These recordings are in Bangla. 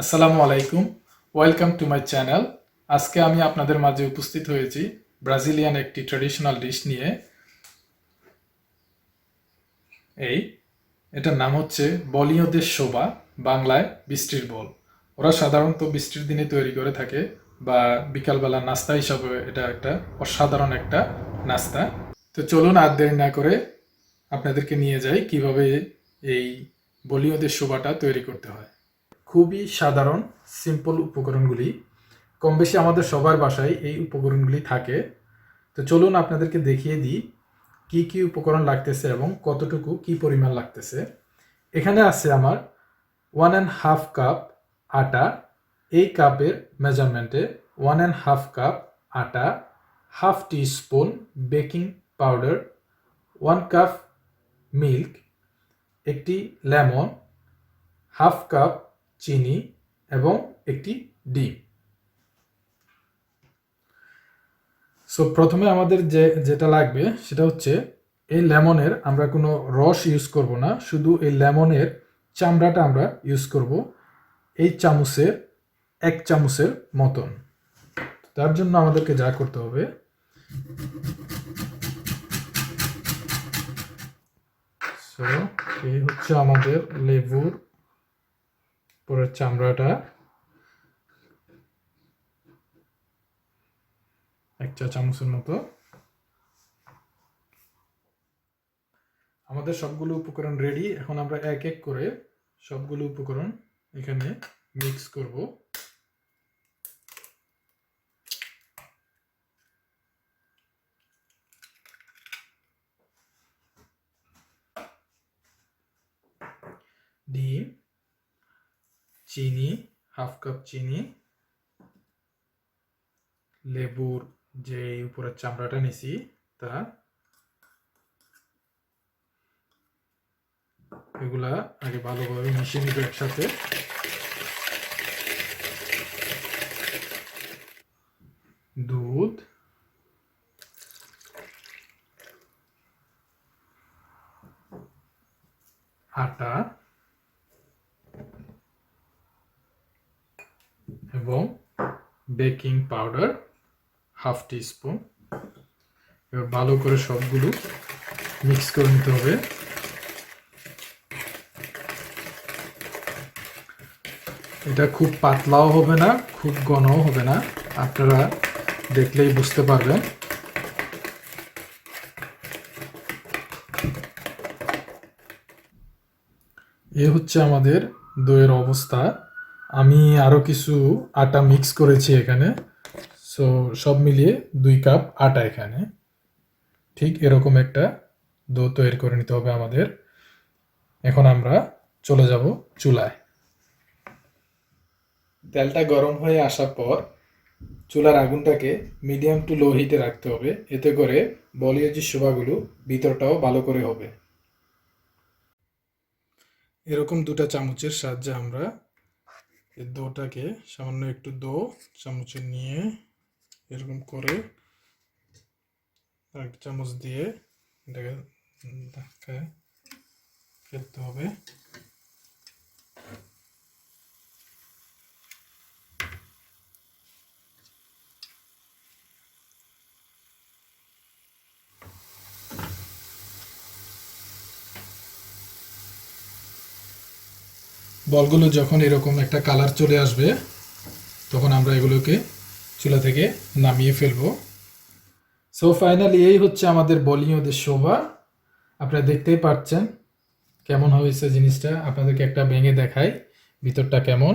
আসসালামু আলাইকুম, ওয়েলকাম টু মাই চ্যানেল। আজকে আমি আপনাদের মাঝে উপস্থিত হয়েছি ব্রাজিলিয়ান একটি ট্র্যাডিশনাল ডিশ নিয়ে। এটার নাম হচ্ছে বলিও দে শোবা, বাংলায় বৃষ্টির বল। ওরা সাধারণত বৃষ্টির দিনে তৈরি করে থাকে বা বিকালবেলা নাস্তা হিসাবে এটা একটা অসাধারণ একটা নাস্তা। তো চলুন আর দেরি না করে আপনাদেরকে নিয়ে যাই কিভাবে এই বলিও দে শোবাটা তৈরি করতে হয়। খুবই সাধারণ সিম্পল উপকরণগুলি, কম বেশি আমাদের সবার বাসায় এই উপকরণগুলি থাকে। তো চলুন আপনাদেরকে দেখিয়ে দিই কি কি উপকরণ লাগতেছে এবং কতটুকু কি পরিমাণ লাগতেছে। এখানে আছে আমার 1.5 কাপ আটা। এই কাপের মেজারমেন্টে 1.5 কাপ আটা, half teaspoon baking powder, 1 cup milk, একটি লেমন, হাফ কাপ চিনি এবং একটি ডিম। সো প্রথমে আমাদের যেটা লাগবে সেটা হচ্ছে এই লেমনের আমরা কোনো রস ইউজ করব না, শুধু এই লেমনের চামড়াটা আমরা ইউজ করব, এই চামচের 1 চামচের মতন। তার জন্য আমাদেরকে যা করতে হবে, সো এই হচ্ছে আমাদের লেবুর পরের চামড়াটা, 1 চা চামচের মতো। আমাদের সবগুলো উপকরণ রেডি। এখন আমরা এক এক করে সবগুলো উপকরণ এখানে মিক্স করব। ডিম, চিনি, হাফ কাপ চিনি, লেবুর যে উপরের চামড়াটা নিছি তা, এগুলা আগে ভালোভাবে মিশিয়ে নিব একসাথে। দুধ, আটা এবং বেকিং পাউডার হাফ টি স্পুন। এবার ভালো করে সবগুলো মিক্স করে নিতে হবে। এটা খুব পাতলাও হবে না, খুব ঘনও হবে না, আপনারা দেখলেই বুঝতে পারবেন। এ হচ্ছে আমাদের দইয়ের অবস্থা। আমি আরও কিছু আটা মিক্স করেছি এখানে, সো সব মিলিয়ে 2 কাপ আটা এখানে। ঠিক এরকম একটা ডো তৈরি করে নিতে হবে আমাদের। এখন আমরা চলে যাব চুলায়। তেলটা গরম হয়ে আসার পর চুলার আগুনটাকে মিডিয়াম টু লো হিটে রাখতে হবে, এতে করে বলিও যে শোভাগুলো ভিতরটাও ভালো করে হবে। এরকম 2টা চামচের সাহায্যে আমরা এই ডোটাকে সামান্য একটু ডো চামচে নিয়ে এরকম করে 1 চামচ দিয়ে এটাকে ধাক্কায় ফেলতে হবে। বলগুলো যখন এরকম একটা কালার চলে আসবে তখন আমরা এগুলোকে চুলা থেকে নামিয়ে ফেলবো। সো ফাইনালি এই হচ্ছে আমাদের বলিও দে শোভা। আপনারা দেখতেই পাচ্ছেন কেমন হয়েছে জিনিসটা। আপনাদেরকে একটা ভেঙে দেখাই ভিতরটা কেমন,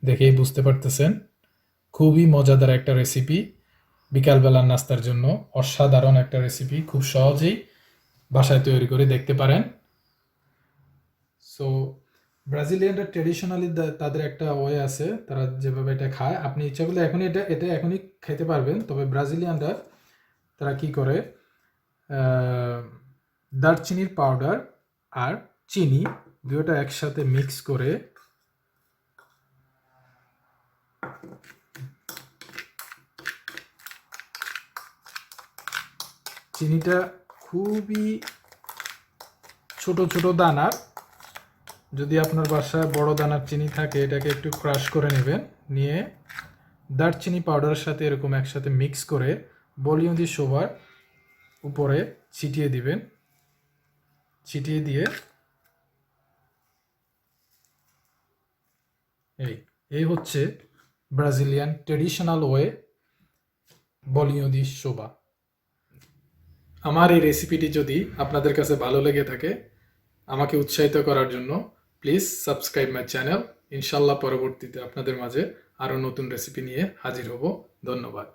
দেখেই বুঝতে পারতেছেন। খুবই মজাদার একটা রেসিপি, বিকালবেলার নাস্তার জন্য অসাধারণ একটা রেসিপি। খুব সহজেই বাসায় তৈরি করে দেখতে পারেন। সো ব্রাজিলিয়ানরা ট্রেডিশনালি তাদের একটা ওয়ে আছে, তারা যেভাবে এটা খায়। আপনি ইচ্ছা করলে এখনই এটা এখনই খেতে পারবেন, তবে ব্রাজিলিয়ানরা তারা কি করে, দারচিনির পাউডার আর চিনি দুটোটা একসাথে মিক্স করে চিনিটা খুবই ছোট ছোট দানার যদি আপনার বাসায় বড় দানার চিনি থাকে এটাকে একটু ক্রাশ করে নেবেন, নিয়ে দারচিনি পাউডারের সাথে এরকম একসাথে মিক্স করে বলিয়ন্দি শোবার উপরে ছিটিয়ে দিবেন। ছিটিয়ে দিয়ে এই হচ্ছে ব্রাজিলিয়ান ট্রেডিশনাল ওয়ে বলিয়ন্দি শোবা। আমার এই রেসিপিটি যদি আপনাদের কাছে ভালো লেগে থাকে, আমাকে উৎসাহিত করার জন্য প্লিজ সাবস্ক্রাইব মাই চ্যানেল। ইনশাল্লাহ পরবর্তীতে আপনাদের মাঝে আরও নতুন রেসিপি নিয়ে হাজির হব। ধন্যবাদ।